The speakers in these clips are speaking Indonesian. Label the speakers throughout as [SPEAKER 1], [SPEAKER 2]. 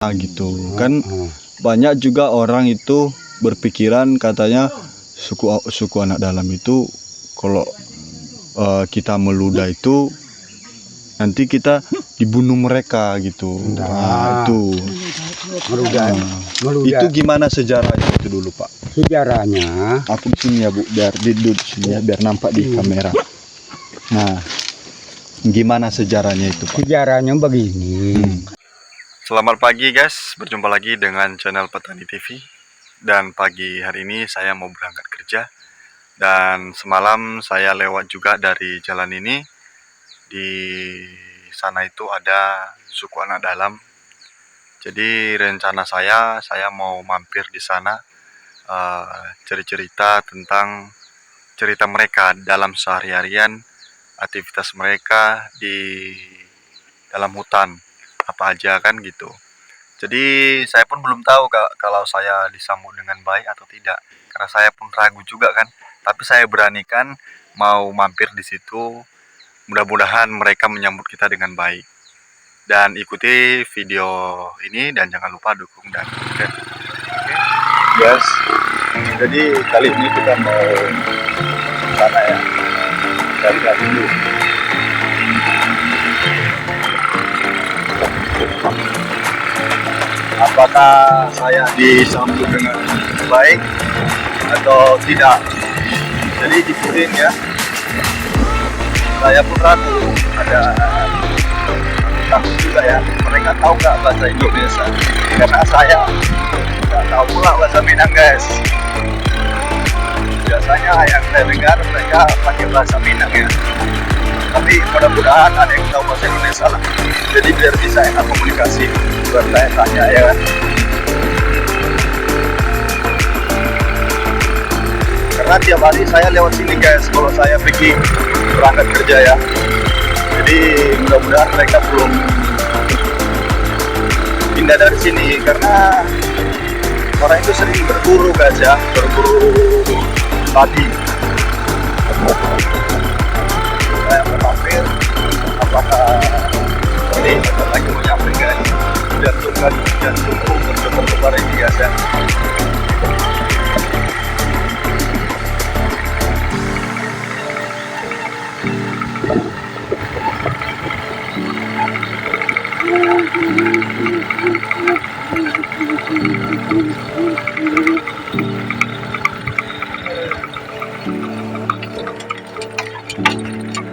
[SPEAKER 1] gitu kan. Banyak juga orang itu berpikiran katanya suku anak dalam itu kalau kita meludah itu nanti kita dibunuh mereka gitu. Nah, itu
[SPEAKER 2] Meludah.
[SPEAKER 1] Itu gimana sejarahnya itu dulu, Pak?
[SPEAKER 2] Sejarahnya
[SPEAKER 1] Aku di sini ya, Bu, biar di sini ya, biar nampak di kamera. Nah, gimana sejarahnya itu, Pak?
[SPEAKER 2] Sejarahnya begini.
[SPEAKER 1] Selamat pagi guys, berjumpa lagi dengan channel Petani TV. Dan pagi hari ini saya mau berangkat kerja. Dan semalam saya lewat juga dari jalan ini. Di sana itu ada suku anak dalam. Jadi rencana saya mau mampir di sana, cerita tentang cerita mereka dalam sehari-harian, aktivitas mereka di dalam hutan, apa aja kan gitu. Jadi saya pun belum tahu kalau saya disambut dengan baik atau tidak, karena saya pun ragu juga kan. Tapi saya beranikan mau mampir di situ. Mudah-mudahan mereka menyambut kita dengan baik. Dan ikuti video ini dan jangan lupa dukung dan subscribe. Yes. Jadi kali ini kita mau sana ya. Cari dulu. Apakah saya disambut dengan baik atau tidak? Jadi ikutin ya. Saya pun ragu, ada takut juga ya. Mereka tahu nggak bahasa Indonesia? Karena saya nggak tahu pula bahasa Minang guys. Biasanya yang saya dengar mereka pakai bahasa Minang ya. Tapi mudah-mudahan ada yang tahu bahasa Indonesia lah. Jadi biar bisa enak komunikasi, bertanya-tanya ya kan. Karena tiap hari saya lewat sini guys, kalau saya pergi berangkat kerja ya. Jadi mudah-mudahan mereka belum pindah dari sini, karena orang itu sering berburu guys ya, berburu padi. Saya mau mampir, apakah ini bentar lagi mau nyampe guys. Jantungku berdebar-debar ini guys ya.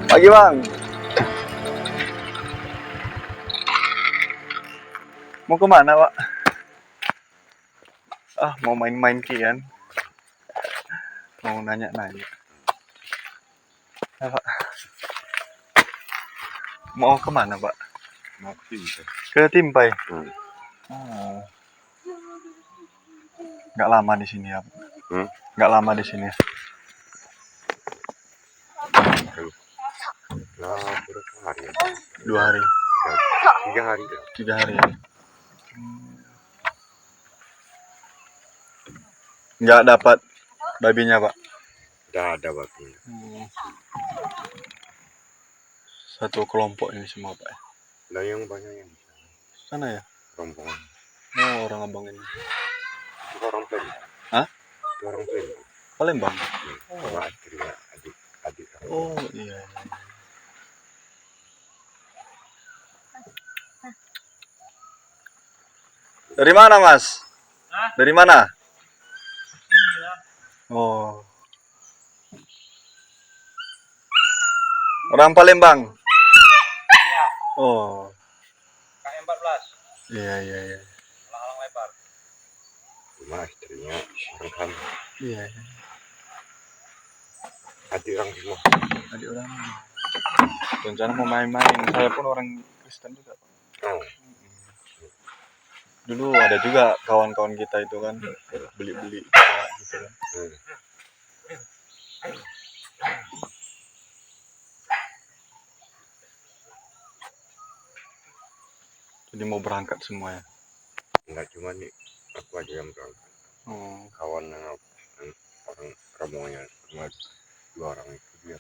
[SPEAKER 1] Pagi bang, mau kemana pak? Mau main-main kian, mau nanya-nanya. Pak, mau kemana pak?
[SPEAKER 3] Mau ke Timpai.
[SPEAKER 1] Ke Timpai. Oh. Nggak lama di sini ya? Nggak lama di sini.
[SPEAKER 3] Berapa hari ya?
[SPEAKER 1] 2 hari.
[SPEAKER 3] 3 hari.
[SPEAKER 1] 3 hari ya. Nggak dapat babinya pak?
[SPEAKER 3] Udah ada babinya.
[SPEAKER 1] Satu kelompok ini semua pak?
[SPEAKER 3] Nah yang banyak yang di
[SPEAKER 1] sana ya?
[SPEAKER 3] rombongan.
[SPEAKER 1] Oh, orang abang ini.
[SPEAKER 3] Itu orang Palembang.
[SPEAKER 1] Hah?
[SPEAKER 3] Itu orang Palembang.
[SPEAKER 1] Palembang?
[SPEAKER 3] Sama istrinya, adik.
[SPEAKER 1] Oh iya. Dari mana mas? Hah? Dari mana? Oh. Orang Palembang?
[SPEAKER 4] Iya.
[SPEAKER 1] Oh.
[SPEAKER 4] KM14.
[SPEAKER 1] Iya.
[SPEAKER 4] Halang lebar.
[SPEAKER 3] Sama istrinya orang kami.
[SPEAKER 1] Iya.
[SPEAKER 3] Adik orang semua.
[SPEAKER 1] Adik orang. Rencana mau main-main. Saya pun orang Kristen juga.
[SPEAKER 3] Oh.
[SPEAKER 1] Dulu ada juga kawan-kawan kita itu kan beli-beli gitu kan. Jadi mau berangkat semua ya?
[SPEAKER 3] Enggak cuma nih, aku aja yang berangkat. Kawan yang orang rombongannya cuma 2 orang itu dia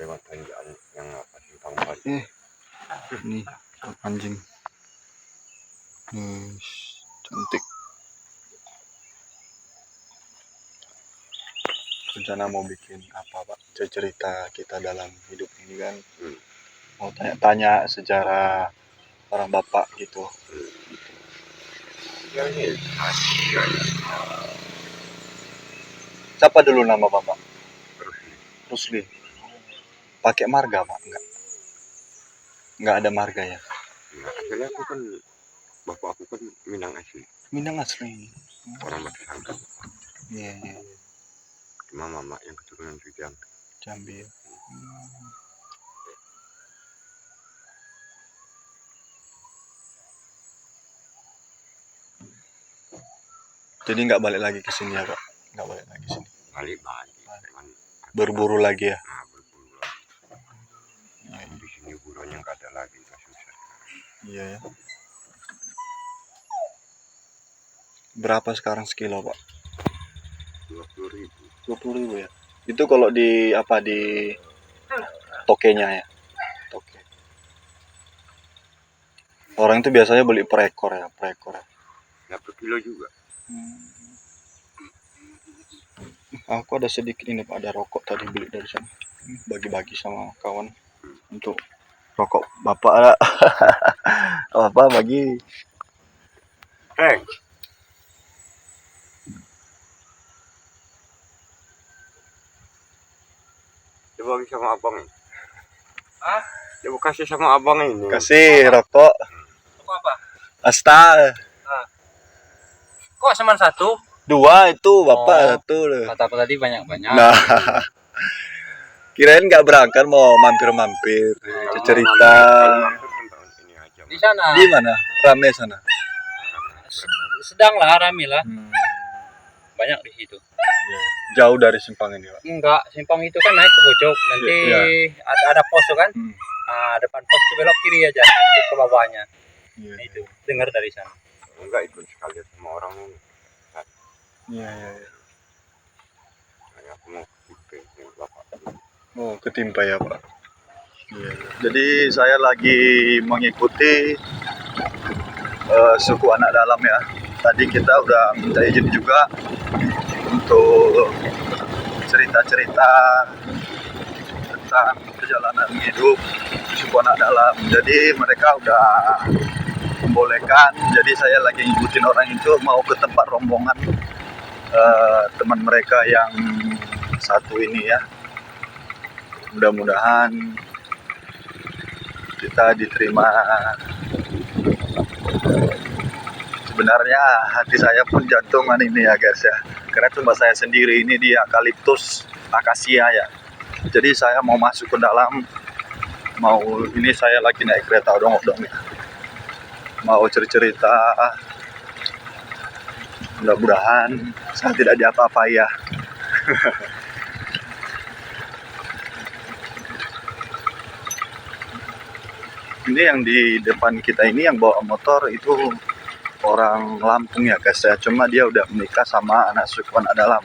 [SPEAKER 3] lewat tanjakan yang apa simpang padi.
[SPEAKER 1] Ini anjing. Cantik. Rencana mau bikin apa Pak? Cerita kita dalam hidup ini kan. Mau tanya-tanya sejarah orang Bapak gitu.
[SPEAKER 3] Ya ini
[SPEAKER 1] Siapa dulu nama Bapak?
[SPEAKER 3] terus ini.
[SPEAKER 1] Rusli. Pakai marga Pak? Enggak ada marga ya?
[SPEAKER 3] Nah, asalnya aku kan bapak aku kan Minang asli,
[SPEAKER 1] Minang asli.
[SPEAKER 3] orang Batu Sangkar.
[SPEAKER 1] Iya, iya.
[SPEAKER 3] Cuma mama yang keturunan Sujang.
[SPEAKER 1] Jambi ya. Jadi nggak balik lagi ke sini ya Pak? Nggak balik lagi sini.
[SPEAKER 3] Balik cuman
[SPEAKER 1] Berburu lagi ya?
[SPEAKER 3] nah berburu lagi. Di sini burunya nggak ada lagi, udah susah.
[SPEAKER 1] Iya ya. Berapa sekarang sekilo Pak?
[SPEAKER 3] 20.000.
[SPEAKER 1] 20.000 ya? Itu kalau di apa di tokenya ya? Toke. Orang itu biasanya beli per ekor ya, per ekor ya.
[SPEAKER 3] Ya per kilo juga.
[SPEAKER 1] Aku ada sedikit ini Pak, ada rokok tadi beli dari sana. Bagi-bagi sama kawan untuk rokok Bapak ada. Apa bagi?
[SPEAKER 3] Thanks. Coba bagi sama abang ini.
[SPEAKER 4] Hah?
[SPEAKER 3] Coba kasih sama abang ini.
[SPEAKER 1] Kasih rokok.
[SPEAKER 4] Rokok apa?
[SPEAKER 1] Asta.
[SPEAKER 4] Kok cuma satu?
[SPEAKER 1] 2 itu Bapak satu.
[SPEAKER 4] Kata aku tadi banyak-banyak.
[SPEAKER 1] Nah, kirain nggak berangkat mau mampir-mampir, cerita.
[SPEAKER 3] Ini aja.
[SPEAKER 4] Di sana.
[SPEAKER 1] Di mana? Rame sana.
[SPEAKER 4] Sedang lah, rame lah. Banyak di situ.
[SPEAKER 1] Jauh dari simpang ini Pak.
[SPEAKER 4] Enggak, simpang itu kan naik ke pojok. Nanti
[SPEAKER 1] Iya.
[SPEAKER 4] ada pos tuh kan. Nah, depan pos itu belok kiri aja ke bawahnya.
[SPEAKER 1] Iya,
[SPEAKER 4] Nah, itu dengar dari sana.
[SPEAKER 3] Enggak ikut sekalian sama orang ini.
[SPEAKER 1] iya.
[SPEAKER 3] Kayak aku mau ikut bapak.
[SPEAKER 1] Oh, ketimpa ya Pak. Iya. Jadi saya lagi mengikuti suku anak dalam ya. Tadi kita udah minta izin juga untuk cerita-cerita tentang perjalanan hidup suku anak dalam. Jadi mereka udah membolehkan. Jadi saya lagi ngikutin orang itu mau ke tempat rombongan teman mereka yang satu ini ya. Mudah-mudahan kita diterima. Sebenarnya hati saya pun jantungan ini ya guys ya, karena cuma saya sendiri ini di eukaliptus akasia ya. Jadi saya mau masuk ke dalam, mau ini saya lagi naik kereta odong-odong ya, mau cerita. Mudah-mudahan saya tidak diapa-apai ya. Ini yang di depan kita ini yang bawa motor itu orang Lampung ya guys ya, cuma dia udah menikah sama anak suku anak dalam.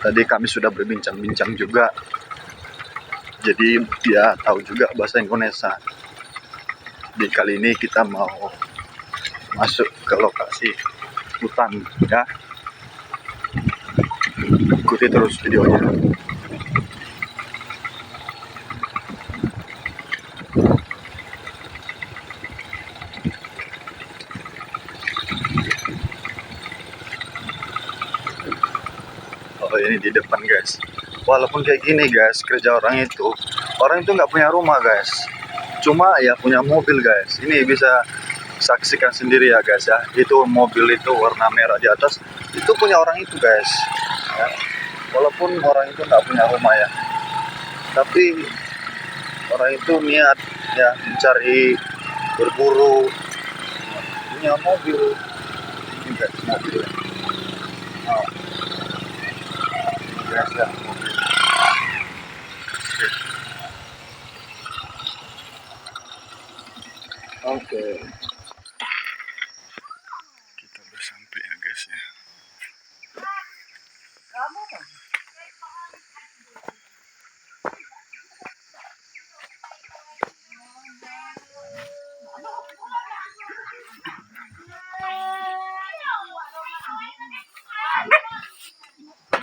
[SPEAKER 1] Tadi kami sudah berbincang-bincang juga, jadi dia tahu juga bahasa Indonesia. Di kali ini kita mau masuk ke lokasi hutan ya, ikuti terus videonya. Oh ini di depan guys. Walaupun kayak gini guys, kerja orang itu nggak punya rumah guys, cuma ya punya mobil guys. Ini bisa saksikan sendiri ya guys ya, itu mobil itu warna merah di atas itu punya orang itu guys ya. Walaupun orang itu nggak punya rumah ya, tapi orang itu niat ya mencari, berburu, punya mobil. Ini guys mobil ya. Oh. Guys ya, mobil. Oke. Kita udah sampai ya guys ya.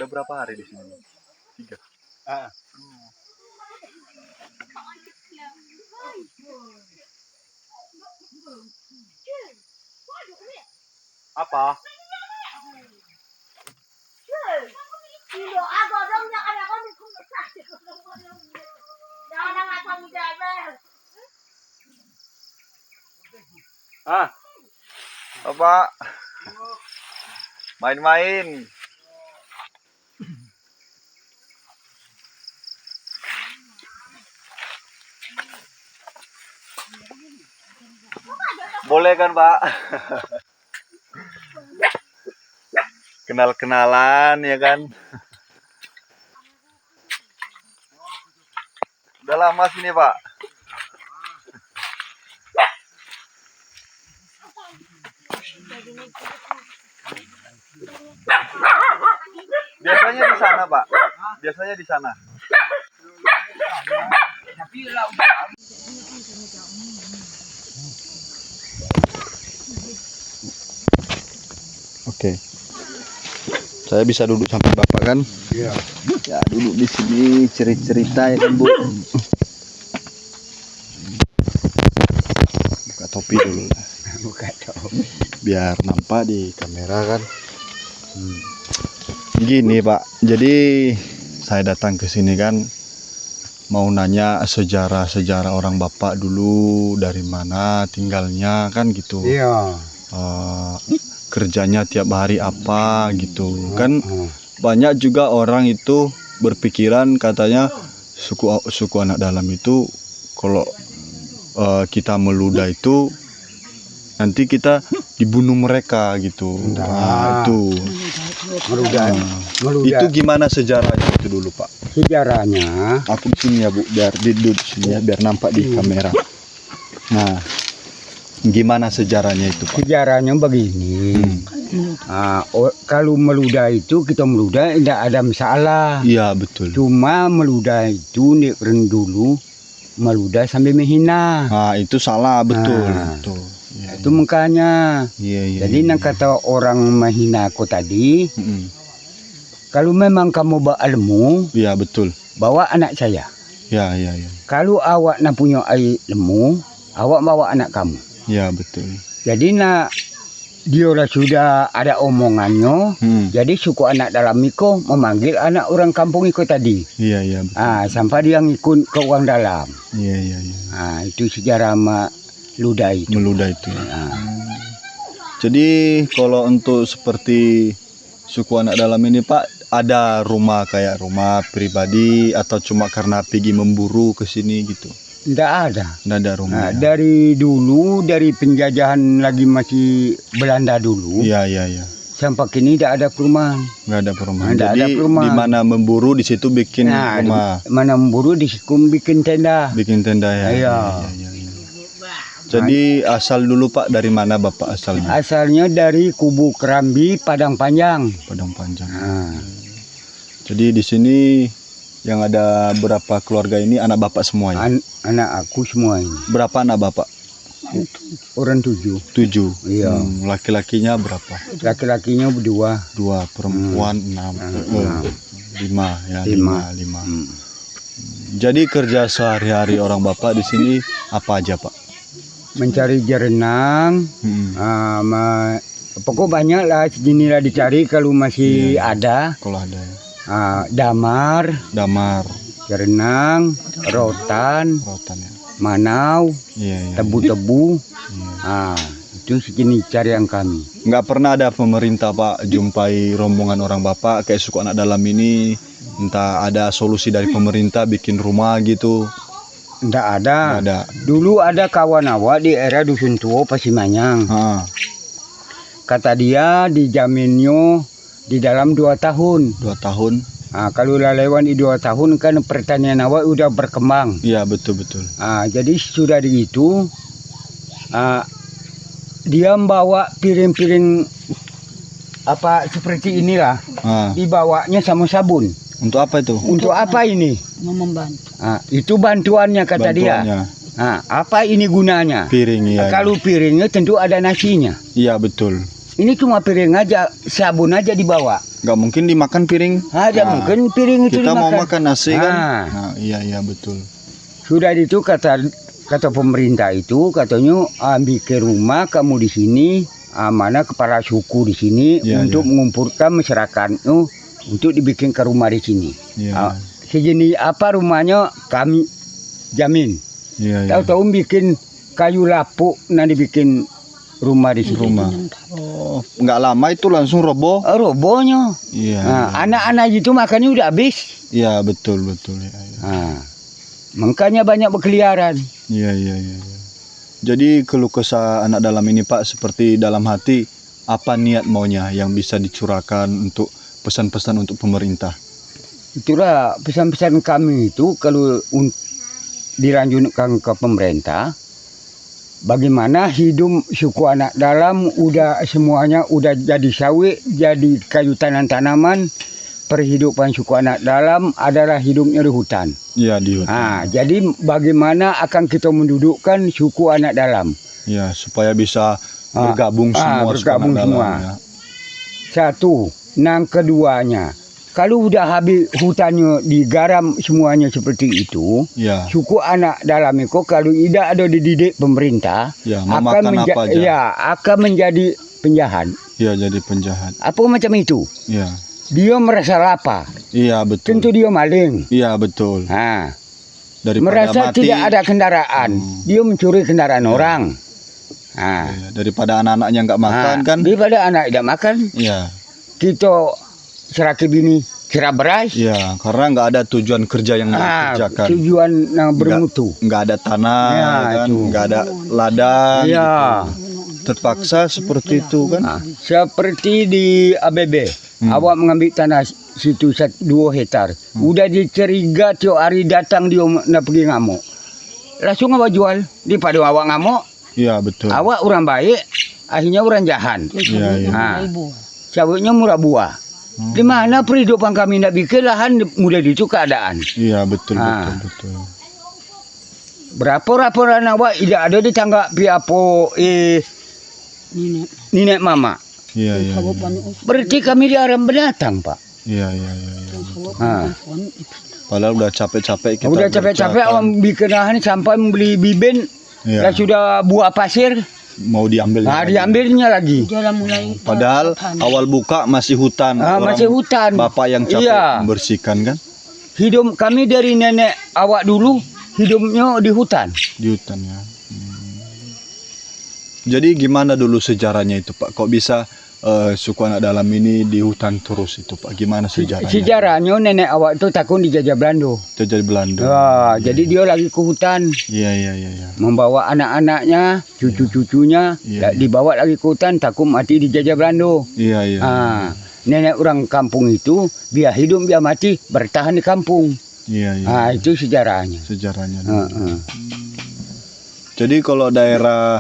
[SPEAKER 1] berapa hari di sini? 3.
[SPEAKER 4] Ah. Apa? Ah,
[SPEAKER 1] Apa? Main-main. Boleh kan, Pak? Kenal-kenalan ya kan? Udah lama sini, Pak. Biasanya di sana, Pak. Biasanya di sana. Oke. Saya bisa duduk sampai Bapak kan?
[SPEAKER 2] Iya.
[SPEAKER 1] Ya, duduk di sini cerita ya kan, Bu. Buka topi dulu lah.
[SPEAKER 2] Bukan topi.
[SPEAKER 1] Biar nampak di kamera kan. Gini, Pak. Jadi saya datang ke sini kan mau nanya sejarah orang Bapak dulu, dari mana tinggalnya kan gitu.
[SPEAKER 2] Iya.
[SPEAKER 1] Kerjanya tiap hari apa gitu. Kan banyak juga orang itu berpikiran katanya suku anak dalam itu kalau kita meludah itu nanti kita dibunuh mereka gitu. Nah, itu.
[SPEAKER 2] Meludah.
[SPEAKER 1] Itu gimana sejarahnya itu dulu, Pak?
[SPEAKER 2] Sejarahnya
[SPEAKER 1] Aku di sini ya, Bu, biar duduk sini ya, biar nampak di kamera. Nah, gimana sejarahnya itu, Pak?
[SPEAKER 2] sejarahnya begini. Kalau meludah itu kita meludah tidak ada masalah.
[SPEAKER 1] Iya, betul.
[SPEAKER 2] Cuma meludah itu dulu meludah sambil menghina.
[SPEAKER 1] Nah, itu salah, betul.
[SPEAKER 2] Nah.
[SPEAKER 1] Betul. Ya,
[SPEAKER 2] Itu makanya.
[SPEAKER 1] iya.
[SPEAKER 2] Jadi nak kata orang menghina aku tadi, kalau memang kamu berilmu,
[SPEAKER 1] Iya, betul.
[SPEAKER 2] bawa anak saya.
[SPEAKER 1] Ya.
[SPEAKER 2] Kalau awak nak punya ilmu, awak bawa anak kamu.
[SPEAKER 1] Ya, betul.
[SPEAKER 2] Jadi nak dia sudah ada omongannya. Jadi suku anak dalam Miko memanggil anak orang kampung Iko tadi.
[SPEAKER 1] Iya, betul.
[SPEAKER 2] Sampai dia ngikut ke orang dalam.
[SPEAKER 1] Iya.
[SPEAKER 2] Itu sejarah meludah itu.
[SPEAKER 1] Meludah itu. Jadi kalau untuk seperti suku anak dalam ini, Pak, ada rumah kayak rumah pribadi atau cuma karena pergi memburu ke sini gitu?
[SPEAKER 2] Tidak ada.
[SPEAKER 1] Tidak ada rumah. Ya?
[SPEAKER 2] Dari dulu, dari penjajahan lagi masih Belanda dulu.
[SPEAKER 1] Iya.
[SPEAKER 2] Sampai kini tidak ada perumahan.
[SPEAKER 1] Nggak ada perumahan.
[SPEAKER 2] Nggak
[SPEAKER 1] Jadi
[SPEAKER 2] ada perumahan.
[SPEAKER 1] di mana memburu di situ bikin rumah.
[SPEAKER 2] Mana memburu di sikum bikin tenda.
[SPEAKER 1] Bikin tenda ya.
[SPEAKER 2] Iya.
[SPEAKER 1] Jadi asal dulu, Pak, dari mana Bapak asalnya?
[SPEAKER 2] Asalnya dari Kubu Kerambi, Padang Panjang.
[SPEAKER 1] Padang Panjang. Jadi di sini yang ada berapa keluarga ini anak Bapak semuanya?
[SPEAKER 2] Anak aku semua ini.
[SPEAKER 1] Berapa anak Bapak?
[SPEAKER 2] Orang 7.
[SPEAKER 1] 7.
[SPEAKER 2] Iya.
[SPEAKER 1] Laki-lakinya berapa?
[SPEAKER 2] Laki-lakinya berdua.
[SPEAKER 1] 2, perempuan 6. 5 ya. 5. Jadi kerja sehari-hari orang Bapak di sini apa aja, Pak?
[SPEAKER 2] Mencari jerenang. Pokok banyak lah, seginilah dicari kalau masih ada.
[SPEAKER 1] Kalau ada ya.
[SPEAKER 2] Damar, jerenang, rotan ya. Manau, tebu-tebu. Itu segini carian kami.
[SPEAKER 1] Nggak pernah ada pemerintah, Pak, jumpai rombongan orang Bapak kayak suku anak dalam ini, entah ada solusi dari pemerintah bikin rumah gitu?
[SPEAKER 2] Nggak ada.
[SPEAKER 1] Nggak ada.
[SPEAKER 2] Dulu ada kawan awak di era Dusun Tua Pasimanyang. Kata dia dijaminnya di dalam 2 tahun.
[SPEAKER 1] 2 tahun.
[SPEAKER 2] Kalau lewat di 2 tahun kan pertanian awak udah berkembang.
[SPEAKER 1] Iya, betul.
[SPEAKER 2] Jadi sudah begitu, dia membawa piring-piring apa seperti inilah. Dibawanya sama sabun.
[SPEAKER 1] Untuk apa itu?
[SPEAKER 2] Untuk apa ini?
[SPEAKER 5] Membantu.
[SPEAKER 2] Itu bantuannya kata dia. Apa ini gunanya?
[SPEAKER 1] Piring ya.
[SPEAKER 2] Kalau piringnya tentu ada nasinya.
[SPEAKER 1] Iya, betul.
[SPEAKER 2] Ini cuma piring aja, sabun aja dibawa.
[SPEAKER 1] nggak mungkin dimakan piring.
[SPEAKER 2] Ada mungkin piring itu
[SPEAKER 1] kita
[SPEAKER 2] dimakan.
[SPEAKER 1] mau makan nasi kan.
[SPEAKER 2] Nah,
[SPEAKER 1] Iya betul.
[SPEAKER 2] sudah itu kata pemerintah itu katanya ambil ke rumah kamu di sini, mana kepala suku di sini untuk mengumpulkan masyarakatnya untuk dibikin ke rumah di sini. Sejenis apa rumahnya kami jamin. Tahu-tahu bikin kayu lapuk nanti bikin rumah di sini.
[SPEAKER 1] Oh, nggak lama itu langsung roboh.
[SPEAKER 2] Robohnya. Anak-anak itu makannya udah habis.
[SPEAKER 1] Iya betul.
[SPEAKER 2] Makanya banyak berkeliaran.
[SPEAKER 1] Iya. Jadi keluh kesah anak dalam ini Pak, seperti dalam hati apa niat maunya yang bisa dicurahkan untuk pesan-pesan untuk pemerintah.
[SPEAKER 2] Itulah pesan-pesan kami itu kalau dilanjutkan ke pemerintah, bagaimana hidup suku anak dalam udah semuanya udah jadi sawit, jadi kayu tanaman. Perhidupan suku anak dalam adalah hidupnya di hutan.
[SPEAKER 1] Iya di hutan.
[SPEAKER 2] Jadi bagaimana akan kita mendudukkan suku anak dalam?
[SPEAKER 1] Ya supaya bisa bergabung semua. Ya.
[SPEAKER 2] Satu, yang keduanya, kalau udah habis hutannya digaram semuanya seperti itu, suku anak dalam itu kalau tidak ada dididik pemerintah, akan menjadi penjahat.
[SPEAKER 1] Iya jadi penjahat.
[SPEAKER 2] Apa macam itu?
[SPEAKER 1] Iya.
[SPEAKER 2] Dia merasa lapar.
[SPEAKER 1] Iya betul.
[SPEAKER 2] Tentu dia maling.
[SPEAKER 1] Iya betul.
[SPEAKER 2] Merasa mati, tidak ada kendaraan, dia mencuri kendaraan orang.
[SPEAKER 1] Daripada anak-anaknya nggak makan kan?
[SPEAKER 2] Daripada anak tidak makan.
[SPEAKER 1] Iya.
[SPEAKER 2] Kita serakib ini kira beras.
[SPEAKER 1] Iya, karena nggak ada tujuan kerja yang dikerjakan.
[SPEAKER 2] Tujuan yang bermutu.
[SPEAKER 1] Nggak ada tanah, kan? Nggak ada ladang.
[SPEAKER 2] Iya.
[SPEAKER 1] Gitu. Terpaksa seperti itu kan?
[SPEAKER 2] Seperti di ABB. Awak mengambil tanah situ 2 hektar. Udah dicuriga tiap hari datang dia nak pergi ngamuk. Langsung awak jual. Daripada awak ngamuk.
[SPEAKER 1] Iya betul.
[SPEAKER 2] Awak orang baik, akhirnya orang jahat.
[SPEAKER 1] Iya.
[SPEAKER 2] Sawitnya murah buah. Di mana perhidupan kami nak bikin lahan mudah itu keadaan.
[SPEAKER 1] Iya betul.
[SPEAKER 2] Berapa laporan awak tidak ada ditanggapi apa nenek mama.
[SPEAKER 1] Iya.
[SPEAKER 2] Berarti kami diharam binatang, Pak.
[SPEAKER 1] Iya. Padahal udah capek-capek kita.
[SPEAKER 2] Udah capek-capek awam bikin lahan sampai membeli bibin. Dan sudah buah pasir.
[SPEAKER 1] Mau diambil.
[SPEAKER 2] Diambilnya lagi.
[SPEAKER 1] Padahal awal buka masih hutan.
[SPEAKER 2] Masih hutan.
[SPEAKER 1] Bapak yang capek membersihkan kan.
[SPEAKER 2] Hidup kami dari nenek awak dulu hidupnya di hutan.
[SPEAKER 1] Di hutan ya. Jadi gimana dulu sejarahnya itu Pak? Kok bisa suku anak dalam ini di hutan terus itu Pak? Gimana sejarahnya?
[SPEAKER 2] Sejarahnya nenek awak itu takut dijajah Belanda.
[SPEAKER 1] Dijajah Belanda.
[SPEAKER 2] Jadi dia lagi ke hutan.
[SPEAKER 1] Iya.
[SPEAKER 2] Membawa anak-anaknya, cucu-cucunya, dibawa lagi ke hutan takut mati dijajah Belanda.
[SPEAKER 1] Iya.
[SPEAKER 2] Nenek orang kampung itu biar hidup biar mati bertahan di kampung.
[SPEAKER 1] Iya.
[SPEAKER 2] Itu sejarahnya.
[SPEAKER 1] Jadi kalau daerah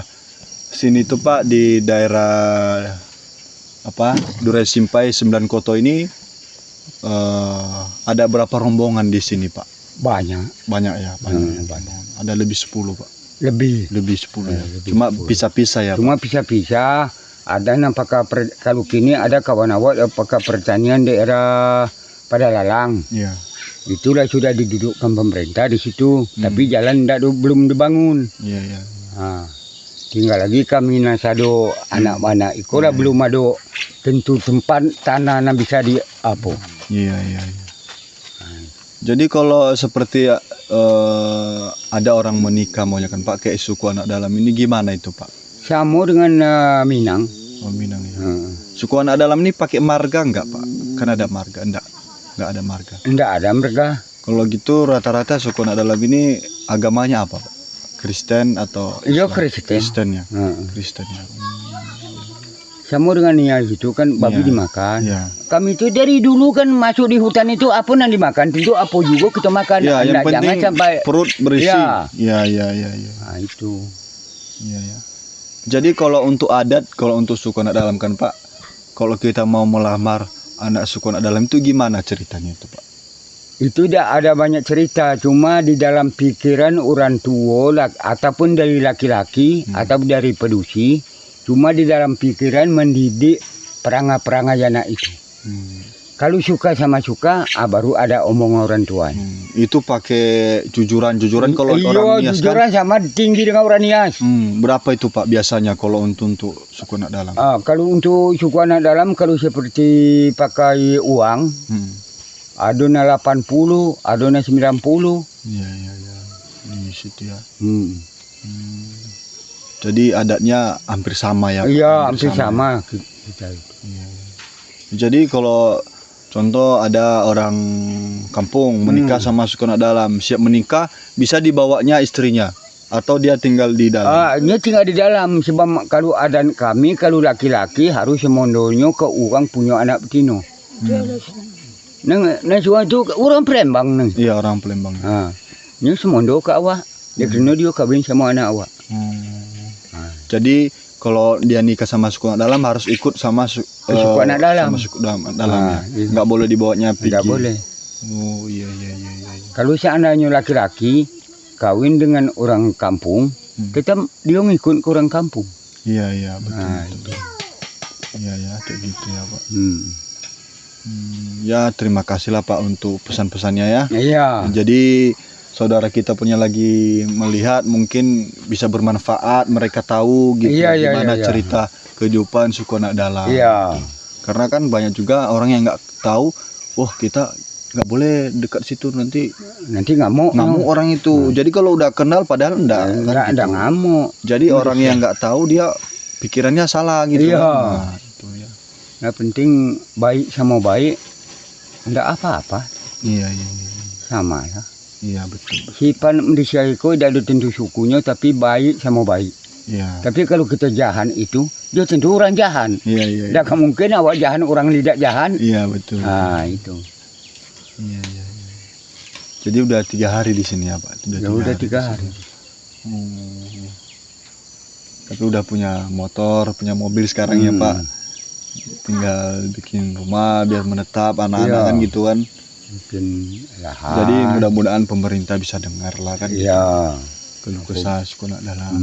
[SPEAKER 1] sini tuh Pak, di daerah Durai Simpai 9 Koto ini ada berapa rombongan di sini Pak?
[SPEAKER 2] Banyak
[SPEAKER 1] ya. Banyak. Ada lebih 10 Pak. Lebih 10 ya. Cuma pisah-pisah ya.
[SPEAKER 2] Cuma pisah-pisah. Ada nampaknya kalau kini ada kawan awak apakah pertanian daerah Padalalang.
[SPEAKER 1] Iya.
[SPEAKER 2] Itulah sudah didudukkan pemerintah di situ, tapi jalan belum dibangun.
[SPEAKER 1] Iya.
[SPEAKER 2] Tinggal lagi kami nasado anak-anak ikolah belum ada tentu tempat tanah yang bisa di apa.
[SPEAKER 1] Iya. Jadi kalau seperti ada orang menikah maunya kan Pak, kayak suku anak dalam ini gimana itu Pak?
[SPEAKER 2] Sama dengan Minang.
[SPEAKER 1] Oh Minang ya. Suku anak dalam ini pakai marga enggak Pak? Kan ada marga, enggak ada marga.
[SPEAKER 2] Enggak ada marga.
[SPEAKER 1] Kalau gitu rata-rata suku anak dalam ini agamanya apa Pak? Kristen atau Kristen ya. Kristen ya.
[SPEAKER 2] Sama dengan niat itu kan babi dimakan. Kami itu dari dulu kan masuk di hutan itu apa yang dimakan tentu apa juga kita makan.
[SPEAKER 1] Yang penting
[SPEAKER 2] jangan sampai
[SPEAKER 1] perut berisi. Iya.
[SPEAKER 2] Itu.
[SPEAKER 1] Iya. Jadi kalau untuk adat, kalau untuk suku anak dalam kan Pak, kalau kita mau melamar anak suku anak dalam itu gimana ceritanya itu Pak?
[SPEAKER 2] Itu tidak ada banyak cerita, cuma di dalam pikiran orang tua ataupun dari laki-laki atau dari pedusi, cuma di dalam pikiran mendidik perangai-perangai anak itu. Kalau suka sama suka, baru ada omong orang tua.
[SPEAKER 1] Itu pakai jujuran kalau
[SPEAKER 2] Iya,
[SPEAKER 1] orang Nias kan?
[SPEAKER 2] jujuran sama tinggi dengan orang Nias.
[SPEAKER 1] Berapa itu Pak biasanya kalau untuk suku anak dalam?
[SPEAKER 2] Kalau untuk suku anak dalam, kalau seperti pakai uang, adona 80, adona 90.
[SPEAKER 1] Iya. Di situ ya. Jadi adatnya hampir sama ya?
[SPEAKER 2] Iya, hampir sama. Kita itu.
[SPEAKER 1] Jadi kalau contoh ada orang kampung menikah sama suku anak dalam, siap menikah, bisa dibawanya istrinya atau dia tinggal di dalam?
[SPEAKER 2] Dia tinggal di dalam, sebab kalau adat kami, kalau laki-laki harus semondonyo ke orang punya anak betino. Nang suatu orang Palembang nang.
[SPEAKER 1] Iya, orang Palembang.
[SPEAKER 2] Ini semondo ke awak. Dia kena dia kawin sama anak awak.
[SPEAKER 1] Jadi kalau dia nikah sama suku anak dalam harus ikut sama
[SPEAKER 2] suku anak dalam.
[SPEAKER 1] Sama suku dalam ya. Nggak boleh dibawanya pergi.
[SPEAKER 2] Nggak boleh.
[SPEAKER 1] Oh iya.
[SPEAKER 2] Kalau seandainya laki-laki kawin dengan orang kampung, tetap dia ngikut ke orang kampung.
[SPEAKER 1] Iya betul. Iya kayak gitu ya Pak. Ya terima kasih lah Pak untuk pesan-pesannya ya.
[SPEAKER 2] Iya.
[SPEAKER 1] Jadi saudara kita punya lagi melihat mungkin bisa bermanfaat, mereka tahu gitu gimana cerita kehidupan suku anak dalam.
[SPEAKER 2] Iya.
[SPEAKER 1] Karena kan banyak juga orang yang nggak tahu, kita nggak boleh dekat situ nanti ngamuk orang itu. Jadi kalau udah kenal padahal enggak
[SPEAKER 2] ngamuk.
[SPEAKER 1] Jadi orang yang nggak tahu dia pikirannya salah gitu.
[SPEAKER 2] Iya.
[SPEAKER 1] Itu ya.
[SPEAKER 2] Yang penting baik sama baik, enggak apa-apa.
[SPEAKER 1] Iya.
[SPEAKER 2] Sama ya.
[SPEAKER 1] Iya betul.
[SPEAKER 2] Sifat manusia itu tidak ada tentu sukunya, tapi baik sama baik.
[SPEAKER 1] Iya.
[SPEAKER 2] Tapi kalau kita jahan itu, dia tentu orang jahan.
[SPEAKER 1] Iya.
[SPEAKER 2] Tidak mungkin awak jahan orang tidak jahan.
[SPEAKER 1] Iya betul.
[SPEAKER 2] Itu.
[SPEAKER 1] Iya. Jadi udah 3 hari di sini ya Pak?
[SPEAKER 2] Udah 3 hari.
[SPEAKER 1] Tapi udah punya motor, punya mobil sekarang ya Pak? Tinggal bikin rumah biar menetap anak-anak kan gitu kan?
[SPEAKER 2] Mungkin lahan.
[SPEAKER 1] Jadi mudah-mudahan pemerintah bisa dengar lah kan?
[SPEAKER 2] Iya.
[SPEAKER 1] Keluh kesah suku anak dalam.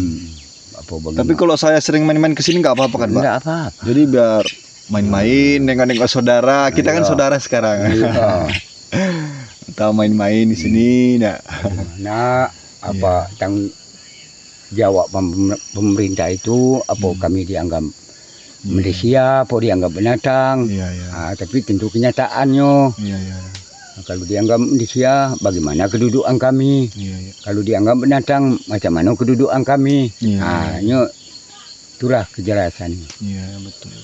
[SPEAKER 1] Tapi kalau saya sering main-main ke sini nggak apa-apa kan Pak?
[SPEAKER 2] Nggak apa-apa.
[SPEAKER 1] Jadi biar main-main, nengok-nengok saudara. Kita kan saudara sekarang.
[SPEAKER 2] Iya.
[SPEAKER 1] Tahu main-main di sini,
[SPEAKER 2] tanggung jawab pemerintah itu kami dianggap Malaysia, apa dianggap binatang. Tapi tentu kenyataannya. Kalau dianggap Malaysia, bagaimana kedudukan kami? Kalau dianggap binatang, macam mana kedudukan kami? Itulah kejelasannya.
[SPEAKER 1] Iya betul.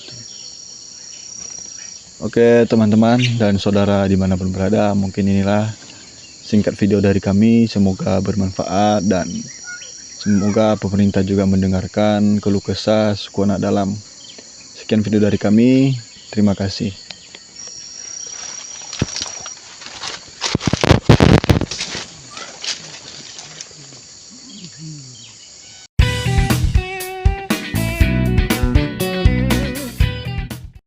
[SPEAKER 1] Oke teman-teman dan saudara dimanapun berada, mungkin inilah singkat video dari kami. Semoga bermanfaat dan semoga pemerintah juga mendengarkan keluh kesah suku anak dalam. Sekian video dari kami, terima kasih.